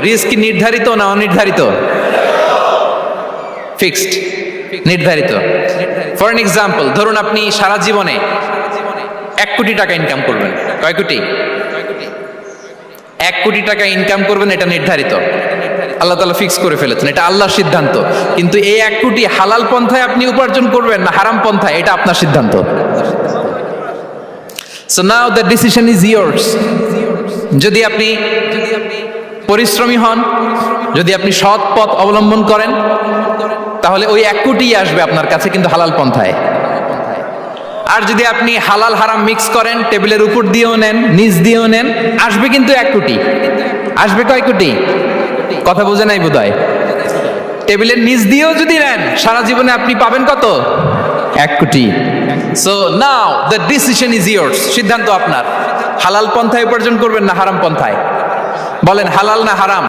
Risk কি নির্ধারিত না অনির্ধারিত? ফিক্সড, নির্ধারিত। ফর এন এক্সাম্পল, ধরুন আপনি সারা জীবনে 1 কোটি টাকা ইনকাম করবেন। কয় কোটি? 1 কোটি টাকা ইনকাম করবেন, এটা নির্ধারিত, আল্লাহ তাআলা ফিক্স করে ফেলেছেন, এটা আল্লাহর সিদ্ধান্ত। কিন্তু এই 1 কোটি হালাল পন্থায় আপনি উপার্জন করবেন না হারাম পন্থায়, এটা আপনার সিদ্ধান্ত। So now the decision is yours. যদি আপনি পরিশ্রমী হন, যদি আপনি সৎ পথ অবলম্বন করেন, তাহলে ওই 1 কোটি আসবে আপনার কাছে, কিন্তু হালাল পন্থায়। আর যদি আপনি হালাল হারাম মিক্স করেন, টেবিলের উপর দিয়েও নেন, নিচ দিয়েও নেন, আসবে কিন্তু 1 কোটি। আসবে কয় কোটি? কথা বোঝে নাই বোধহয়। টেবিলের নিচ দিয়েও যদি নেন, সারা জীবনে আপনি পাবেন কত? 1 কোটি। So now the decision is years, সিদ্ধান্ত আপনার। হালাল পন্থায় উপার্জন করবেন না হারাম পন্থায়? বলেন হালাল না হারাম?